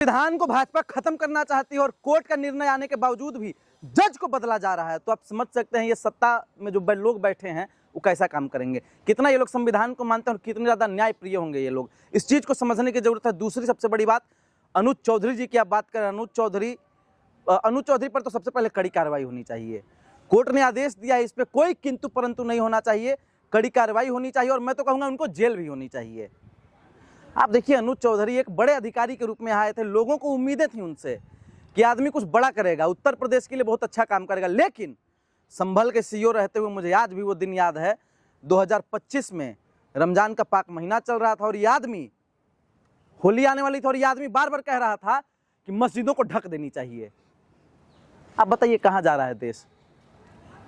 संविधान को भाजपा खत्म करना चाहती है और कोर्ट का निर्णय आने के बावजूद भी जज को बदला जा रहा है, तो आप समझ सकते हैं ये सत्ता में जो लोग बैठे हैं वो कैसा काम करेंगे, कितना ये लोग संविधान को मानते हैं और कितने ज़्यादा न्याय प्रिय होंगे ये लोग। इस चीज़ को समझने की जरूरत है। दूसरी सबसे बड़ी बात, अनुज चौधरी जी की आप बात करें, अनुज चौधरी पर तो सबसे पहले कड़ी कार्रवाई होनी चाहिए। कोर्ट ने आदेश दिया है, इस पर कोई किंतु परंतु नहीं होना चाहिए, कड़ी कार्रवाई होनी चाहिए और मैं तो कहूँगा उनको जेल भी होनी चाहिए। आप देखिए, अनुज चौधरी एक बड़े अधिकारी के रूप में आए थे, लोगों को उम्मीदें थी उनसे कि आदमी कुछ बड़ा करेगा, उत्तर प्रदेश के लिए बहुत अच्छा काम करेगा, लेकिन संभल के सीईओ रहते हुए मुझे आज भी वो दिन याद है, 2025 में रमजान का पाक महीना चल रहा था और ये आदमी, होली आने वाली थी और ये आदमी बार बार कह रहा था कि मस्जिदों को ढक देनी चाहिए। आप बताइए कहाँ जा रहा है देश?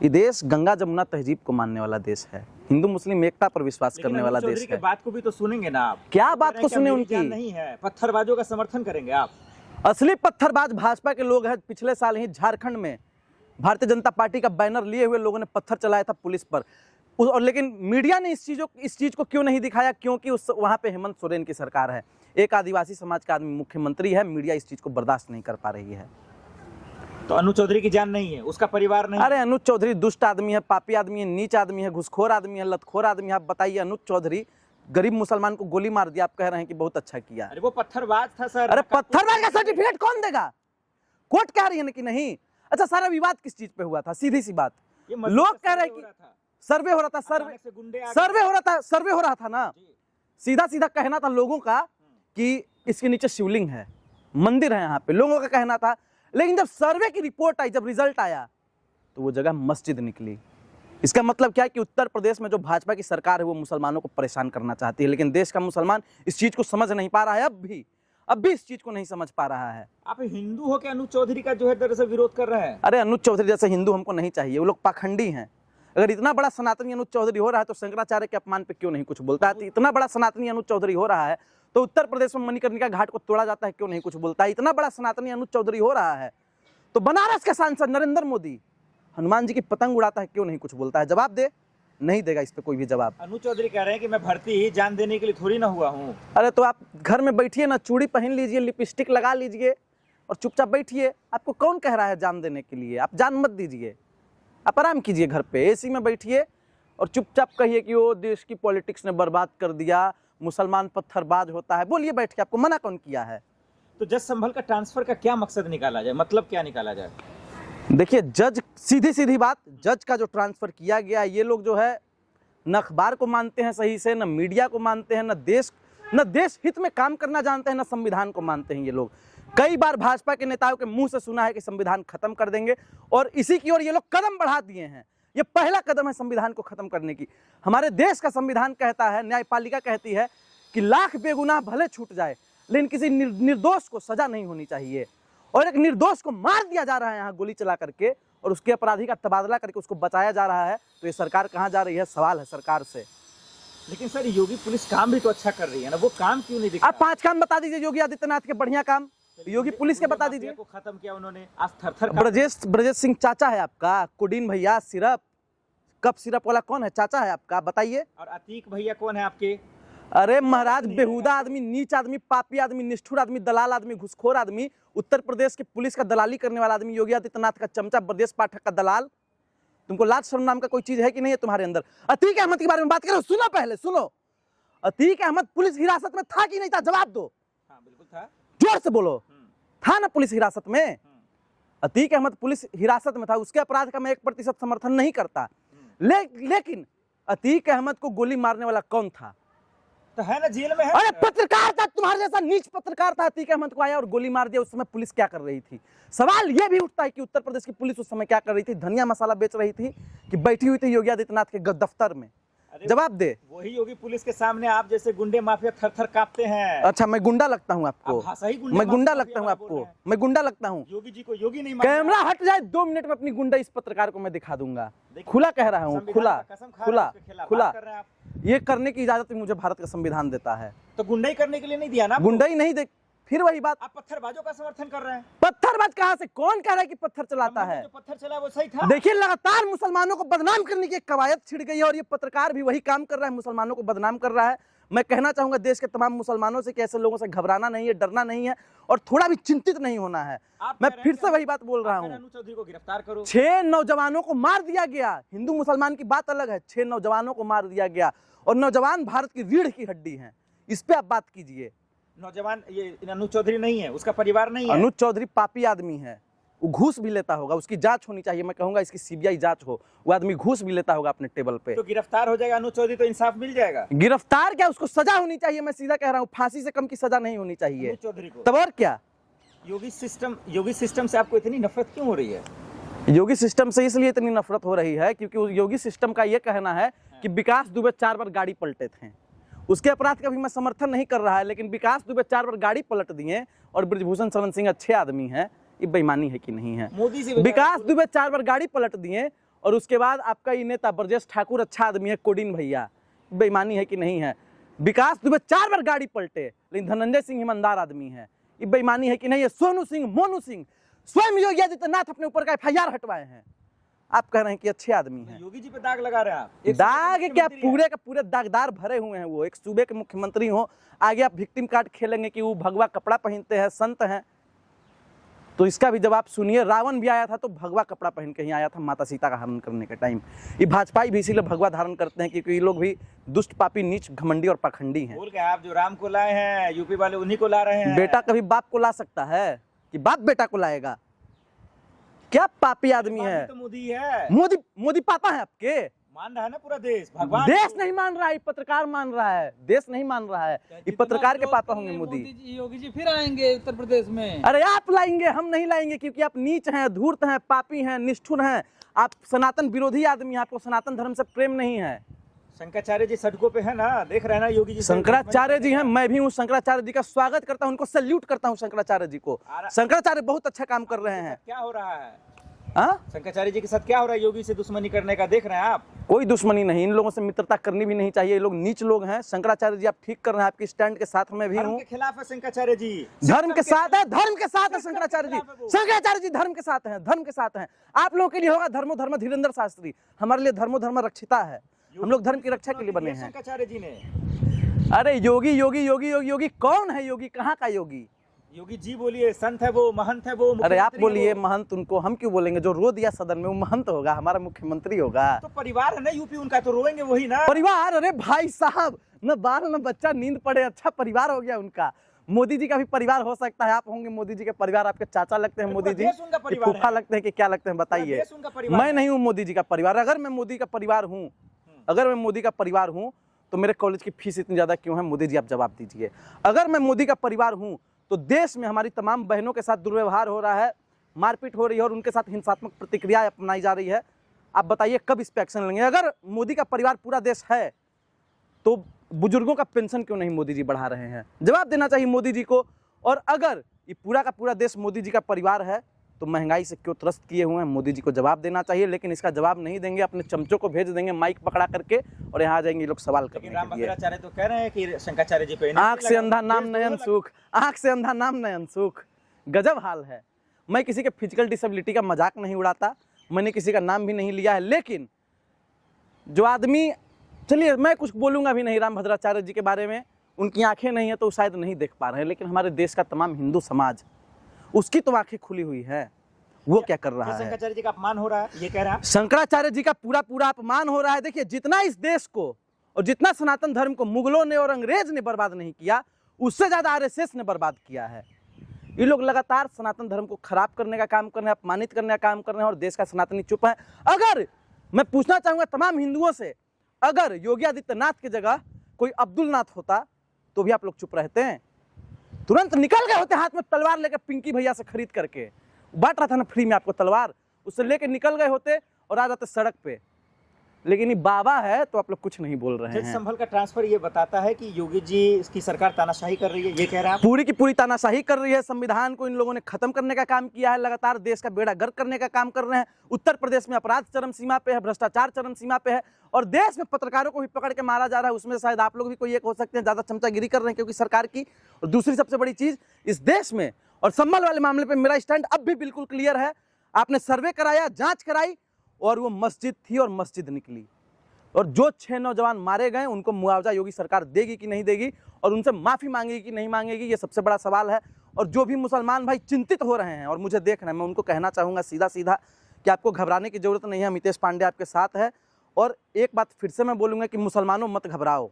ये देश गंगा जमुना तहजीब को मानने वाला देश है, हिंदू मुस्लिम एकता पर विश्वास करने वाला देश है। बात को भी तो सुनेंगे ना आप? क्या बात को सुने उनकी? नहीं है, पत्थरबाजों का समर्थन करेंगे आप? असली पत्थरबाज भाजपा के लोग हैं। पिछले साल ही झारखंड में भारतीय जनता पार्टी का बैनर लिए हुए लोगों ने पत्थर चलाया था पुलिस पर, और लेकिन मीडिया ने इस चीज को क्यों नहीं दिखाया? क्योंकि वहां पे हेमंत सोरेन की सरकार है, एक आदिवासी समाज का आदमी मुख्यमंत्री है, मीडिया इस चीज को बर्दाश्त नहीं कर पा रही है। तो अनुज चौधरी की जान नहीं है, उसका परिवार नहीं? अरे अनुज चौधरी दुष्ट आदमी है, पापी आदमी है, नीच आदमी है, घुसखोर आदमी है, लतखोर आदमी है। आप बताइए, अनुज चौधरी गरीब मुसलमान को गोली मार दिया, आप कह रहे हैं कि बहुत अच्छा किया। अरे वो पत्थरबाज था सर। अरे पत्थरबाज का सर्टिफिकेट कौन देगा? कोर्ट कह रही है ना कि नहीं। अच्छा, सारा विवाद किस चीज पे हुआ था? सीधी सी बात, लोग कह रहे हैं कि सर्वे हो रहा था, सर्वे हो रहा था ना। सीधा सीधा कहना था लोगों का कि इसके नीचे शिवलिंग है, मंदिर है यहाँ पे, लोगों का कहना था। लेकिन जब सर्वे की रिपोर्ट आई, जब रिजल्ट आया, तो वो जगह मस्जिद निकली। इसका मतलब क्या है कि उत्तर प्रदेश में जो भाजपा की सरकार है वो मुसलमानों को परेशान करना चाहती है, लेकिन देश का मुसलमान इस चीज को समझ नहीं पा रहा है। अब भी इस चीज को नहीं समझ पा रहा है। आप हिंदू हो के अनुज चौधरी का जो है दरअसल विरोध कर रहे हैं? अरे अनुज चौधरी जैसे हिंदू हमको नहीं चाहिए, वो लोग पाखंडी हैं। अगर इतना बड़ा सनातनी अनुज चौधरी हो रहा है तो शंकराचार्य के अपमान पे क्यों नहीं कुछ बोलता है? इतना बड़ा सनातनी अनुज चौधरी हो रहा है तो उत्तर प्रदेश में मणिकर्णिका घाट को तोड़ा जाता है, क्यों नहीं कुछ बोलता है? इतना बड़ा सनातनी अनुज चौधरी हो रहा है तो बनारस के सांसद नरेंद्र मोदी हनुमान जी की पतंग उड़ाता है, क्यों नहीं कुछ बोलता है? जवाब दे, नहीं देगा इस पे कोई भी जवाब। अनुज चौधरी कह रहे हैं कि मैं भर्ती ही जान देने के लिए थोड़ी ना हुआ हूँ। अरे तो आप घर में बैठिए ना, चूड़ी पहन लीजिए, लिपस्टिक लगा लीजिए और चुपचाप बैठिए। आपको कौन कह रहा है जान देने के लिए? आप जान मत दीजिए, आप आराम कीजिए, घर पे एसी में बैठिए और चुपचाप कहिए कि वो देश की पॉलिटिक्स ने बर्बाद कर दिया, मुसलमान पत्थरबाज होता है। बोलिए बैठ के, आपको मना कौन किया है? तो जज संभल का ट्रांसफर का क्या मकसद निकाला जाए, मतलब क्या निकाला जाए? देखिए, जज, सीधी बात, जज का जो ट्रांसफर किया गया, ये लोग जो है न अखबार को मानते हैं सही से, न मीडिया को मानते हैं, न देश हित में काम करना जानते हैं, न संविधान को मानते हैं ये लोग। कई बार भाजपा के नेताओं के मुंह से सुना है कि संविधान खत्म कर देंगे और इसी की ओर ये लोग कदम बढ़ा दिए हैं। ये पहला कदम है संविधान को खत्म करने की। हमारे देश का संविधान कहता है, न्यायपालिका कहती है कि लाख बेगुनाह भले छूट जाए लेकिन किसी निर्दोष को सजा नहीं होनी चाहिए। और एक निर्दोष को मार दिया जा रहा है यहाँ गोली चला करके और उसके अपराधी का तबादला करके उसको बचाया जा रहा है। तो ये सरकार कहाँ जा रही है? सवाल है सरकार से। लेकिन सर, योगी पुलिस काम भी तो अच्छा कर रही है ना, वो काम क्यों नहीं दिखा? आप 5 काम बता दीजिए योगी आदित्यनाथ के बढ़िया काम, योगी पुलिस के बता दीजिए। को खत्म किया उन्होंने, आज थर-थर। ब्रजेश सिंह चाचा है आपका, कुडीन भैया सिरप, कप सिरप वाला कौन है? चाचा है आपका, बताइए। और अतीक भैया कौन है आपके? अरे महाराज, बेहुदा आदमी, नीच आदमी, पापी आदमी, निष्ठुर आदमी, दलाल आदमी, घुसखोर आदमी, उत्तर प्रदेश की पुलिस का दलाली करने वाला आदमी, योगी आदित्यनाथ का चमचा, ब्रजेश पाठक का दलाल। तुमको लाज शर्म नाम का कोई चीज है कि नहीं है तुम्हारे अंदर? अतीक अहमद के बारे में बात करो, सुनो पहले सुनो। अतीक अहमद पुलिस हिरासत में था कि नहीं था? जवाब दो। हाँ बिल्कुल था। जोर से बोलो। था ना पुलिस हिरासत में? अतीक अहमद पुलिस हिरासत में था, उसके अपराध का मैं 1% समर्थन नहीं करता, लेकिन अतीक अहमद को गोली मारने वाला कौन था? तो है ना, जेल में है। अरे पत्रकार था, तुम्हारे जैसा नीच पत्रकार था, अतीक अहमद को आया और गोली मार दिया। उस समय पुलिस क्या कर रही थी? सवाल यह भी उठता है कि उत्तर प्रदेश की पुलिस उस समय क्या कर रही थी? धनिया मसाला बेच रही थी कि बैठी हुई थी योगी आदित्यनाथ के दफ्तर में? जवाब दे। वही योगी पुलिस के सामने आप जैसे गुंडे माफिया थर-थर कांपते हैं। अच्छा, मैं गुंडा लगता हूँ आपको? मैं गुंडा लगता हूँ आपको? मैं गुंडा लगता हूँ? योगी जी को योगी नहीं, कैमरा हट जाए 2 मिनट में अपनी गुंडा इस पत्रकार को मैं दिखा दूंगा। खुला कह रहा हूँ, खुला। ये करने की इजाजत मुझे भारत का संविधान देता है। तो गुंडाई करने के लिए नहीं दिया ना? गुंडाई नहीं दे, फिर वही बात। आप पत्थरबाजों का समर्थन कर रहे हैं। पत्थरबाज कहाँ से? कौन कह रहा है कि पत्थर चलाता है? जो पत्थर चला वो सही था। देखिए, लगातार मुसलमानों को बदनाम करने की एक कवायद छिड़ गई है और ये पत्रकार भी वही काम कर रहा है, मुसलमानों को बदनाम कर रहा है। मैं कहना चाहूंगा देश के तमाम मुसलमानों से कि ऐसे लोगों से घबराना नहीं है, डरना नहीं है और थोड़ा भी चिंतित नहीं होना है। मैं फिर से वही बात बोल रहा हूँ, अनु चौधरी को गिरफ्तार करो। 6 नौजवानों को मार दिया गया। हिंदू मुसलमान की बात अलग है, 6 नौजवानों को मार दिया गया और नौजवान भारत की रीढ़ की हड्डी है। इस पे आप बात कीजिए। नौजवान ये अनु चौधरी नहीं है, उसका परिवार नहीं है। अनु चौधरी पापी आदमी है, वो घूस भी लेता होगा, उसकी जांच होनी चाहिए। मैं कहूंगा इसकी सीबीआई जांच हो। वो आदमी घूस भी लेता होगा अपने टेबल पे। तो गिरफ्तार हो जाएगा अनु चौधरी तो इंसाफ मिल जाएगा। गिरफ्तार क्या, उसको सजा होनी चाहिए। मैं सीधा कह रहा हूँ, फांसी से कम की सजा नहीं होनी चाहिए अनु चौधरी को। तब और क्या। योगी सिस्टम से आपको इतनी नफरत क्यों हो रही है? योगी सिस्टम से इसलिए इतनी नफरत हो रही है क्योंकि उस योगी सिस्टम का ये कहना है कि विकास दुबे 4 बार गाड़ी पलटे थे। उसके अपराध का भी मैं समर्थन नहीं कर रहा है, लेकिन विकास दुबे 4 बार गाड़ी पलट दिए और ब्रजभूषण शरण सिंह अच्छे आदमी हैं। ये बेईमानी है कि नहीं है? मोदी से विकास दुबे 4 बार गाड़ी पलट दिए और उसके बाद आपका ये नेता ब्रजेश ठाकुर अच्छा आदमी है, कोडिन भैया। बेईमानी है कि नहीं है? विकास दुबे 4 बार गाड़ी पलटे, लेकिन धनंजय सिंह ईमानदार आदमी है। ये बेईमानी है कि नहीं है? सोनू सिंह, मोनू सिंह, स्वयं योगी आदित्यनाथ अपने ऊपर का FIR हटवाए हैं। आप कह रहे हैं कि अच्छे आदमी हैं। योगी जी पे दाग लगा रहे हैं आप। दाग क्या, पूरे के पूरे दागदार भरे हुए हैं। वो एक सूबे के मुख्यमंत्री हो, आगे आप विक्टिम कार्ड खेलेंगे कि वो भगवा कपड़ा पहनते हैं, संत हैं। तो इसका भी जवाब सुनिए। रावण भी आया था तो भगवा कपड़ा पहन के ही आया था माता सीता का हरण करने के टाइम। ये भाजपाई भी इसीलिए भगवा धारण करते हैं क्योंकि ये लोग भी दुष्ट, पापी, नीच, घमंडी और पाखंडी हैं। बोल के आप जो राम को लाए हैं, यूपी वाले उन्हीं को ला रहे हैं। बेटा कभी बाप को ला सकता है कि बाप बेटा को लाएगा? क्या पापी आदमी है? तो मोदी है। मोदी पापा है आपके? मान रहा है ना पूरा देश, भगवान। देश नहीं मान रहा है, पत्रकार मान रहा है। देश नहीं मान रहा है, ये पत्रकार के पापा होंगे मोदी। योगी जी फिर आएंगे उत्तर प्रदेश में। अरे आप लाएंगे, हम नहीं लाएंगे क्योंकि आप नीच हैं, धूर्त हैं, पापी हैं, निष्ठुर हैं। आप सनातन विरोधी आदमी हैं, आपको सनातन धर्म से प्रेम नहीं है। शंकराचार्य जी सड़कों पे है ना, देख रहे हैं ना योगी जी। शंकराचार्य जी हैं, मैं भी हूँ। शंकराचार्य जी का स्वागत करता हूँ, उनको सैल्यूट करता हूँ शंकराचार्य जी को। शंकराचार्य बहुत अच्छा काम कर रहे हैं। क्या हो रहा है? हाँ, शंकराचार्य जी के साथ क्या हो रहा है? योगी से दुश्मनी करने का देख रहे हैं आप? कोई दुश्मनी नहीं, इन लोगों से मित्रता करनी भी नहीं चाहिए। ये लोग नीच लोग हैं। शंकराचार्य जी आप ठीक कर रहे हैं, आपकी स्टैंड के साथ मैं भी हूँ। धर्म के खिलाफ है शंकराचार्य जी। धर्म के साथ है, धर्म के साथ है शंकराचार्य जी। शंकराचार्य जी धर्म के साथ हैं, धर्म के साथ हैं। आप लोगों के लिए होगा धर्मो धर्म धीरेन्द्र शास्त्री, हमारे लिए धर्मो धर्म रक्षिता है। हम लोग धर्म की रक्षा के लिए बने हैं। शंकराचार्य जी ने। अरे योगी योगी योगी योगी योगी कौन है? योगी कहाँ का योगी? योगी जी बोलिए, संत है वो, महंत है वो। अरे आप बोलिए महंत, उनको हम क्यों बोलेंगे? जो रो दिया सदन में वो महंत होगा, हमारा मुख्यमंत्री होगा। तो परिवार है ना यूपी उनका, तो रोएंगे वही ना। परिवार? अरे भाई साहब, न बाल न बच्चा, नींद पड़े, अच्छा परिवार हो गया उनका। मोदी जी का भी परिवार हो सकता है। आप होंगे मोदी जी के परिवार, आपके चाचा लगते हैं मोदी जी, फूफा लगते हैं कि क्या लगते हैं बताइए? मैं नहीं हूँ मोदी जी का परिवार। अगर मैं मोदी का परिवार हूँ, अगर मैं मोदी का परिवार हूँ तो मेरे कॉलेज की फीस इतनी ज्यादा क्यों है? मोदी जी आप जवाब दीजिए। अगर मैं मोदी का परिवार हूँ तो देश में हमारी तमाम बहनों के साथ दुर्व्यवहार हो रहा है, मारपीट हो रही है और उनके साथ हिंसात्मक प्रतिक्रिया अपनाई जा रही है। आप बताइए कब इस पे एक्शन लेंगे? अगर मोदी का परिवार पूरा देश है तो बुजुर्गों का पेंशन क्यों नहीं मोदी जी बढ़ा रहे हैं? जवाब देना चाहिए मोदी जी को। और अगर ये पूरा का पूरा देश मोदी जी का परिवार है तो महंगाई से क्यों त्रस्त किए हुए हैं? मोदी जी को जवाब देना चाहिए। लेकिन इसका जवाब नहीं देंगे, अपने चमचों को भेज देंगे माइक पकड़ा करके और यहाँ आ जाएंगे लोग सवाल करने के लिए। रामभद्राचार्य तो कह रहे हैं कि शंकराचार्य जी पे आंख से अंधा नाम नयन सुख, आंख से अंधा नाम नयन सुख। गजब हाल है। मैं किसी के फिजिकल डिसेबिलिटी का मजाक नहीं उड़ाता, मैंने किसी का नाम भी नहीं लिया है, लेकिन जो आदमी, चलिए मैं कुछ बोलूंगा भी नहीं रामभद्राचार्य जी के बारे में। उनकी आंखें नहीं है तो शायद नहीं देख पा रहे हैं, लेकिन हमारे देश का तमाम हिंदू समाज, उसकी तो आंखें खुली हुई है। वो क्या कर रहा है? शंकराचार्य जी का अपमान हो रहा है, ये कह रहा है। शंकराचार्य जी का पूरा पूरा अपमान हो रहा है। देखिए, जितना इस देश को और जितना सनातन धर्म को मुगलों ने और अंग्रेज ने बर्बाद नहीं किया, उससे ज्यादा RSS ने बर्बाद किया है। ये लोग लगातार सनातन धर्म को खराब करने का काम कर रहे हैं, अपमानित करने का काम कर रहे हैं और देश का सनातनी चुप है। अगर मैं पूछना चाहूंगा तमाम हिंदुओं से, अगर योगी आदित्यनाथ की जगह कोई अब्दुल नाथ होता तो भी आप लोग चुप रहते हैं? तुरंत निकल गए होते हाथ में तलवार लेकर, पिंकी भैया से खरीद करके बांट रहा था ना फ्री में आपको तलवार, उससे लेके निकल गए होते और आ जाते सड़क पे। लेकिन ये बाबा है तो आप लोग कुछ नहीं बोल रहे हैं। संभल का ट्रांसफर ये बताता है कि योगी जी की सरकार तानाशाही कर रही है, ये कह रहा है। पूरी की पूरी तानाशाही कर रही है। संविधान को इन लोगों ने खत्म करने का काम किया है, लगातार देश का बेड़ा गर्क करने का काम कर रहे हैं। उत्तर प्रदेश में अपराध चरम सीमा पे है, भ्रष्टाचार चरम सीमा पे है और देश में पत्रकारों को भी पकड़ के मारा जा रहा है। उसमें शायद आप लोग भी कोई एक हो सकते हैं, ज्यादा चमचागिरी कर रहे हैं क्योंकि सरकार की। और दूसरी सबसे बड़ी चीज इस देश में, और संभल वाले मामले पे मेरा स्टैंड अब भी बिल्कुल क्लियर है। आपने सर्वे कराया, जांच कराई और वो मस्जिद थी और मस्जिद निकली। और जो 6 नौजवान मारे गए उनको मुआवजा योगी सरकार देगी कि नहीं देगी, और उनसे माफ़ी मांगेगी कि नहीं मांगेगी, ये सबसे बड़ा सवाल है। और जो भी मुसलमान भाई चिंतित हो रहे हैं और मुझे देख रहे हैं, मैं उनको कहना चाहूँगा सीधा सीधा कि आपको घबराने की ज़रूरत नहीं है, मितेश पांडे आपके साथ है। और एक बात फिर से मैं बोलूँगा कि मुसलमानों मत घबराओ,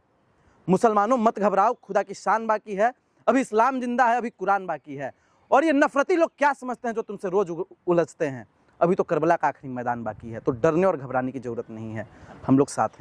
मुसलमानों मत घबराओ, खुदा की शान बाकी है, अभी इस्लाम जिंदा है, अभी कुरान बाकी है। और ये नफरती लोग क्या समझते हैं जो तुमसे रोज़ उलझते हैं, अभी तो करबला का आखिरी मैदान बाकी है। तो डरने और घबराने की ज़रूरत नहीं है, हम लोग साथ हैं।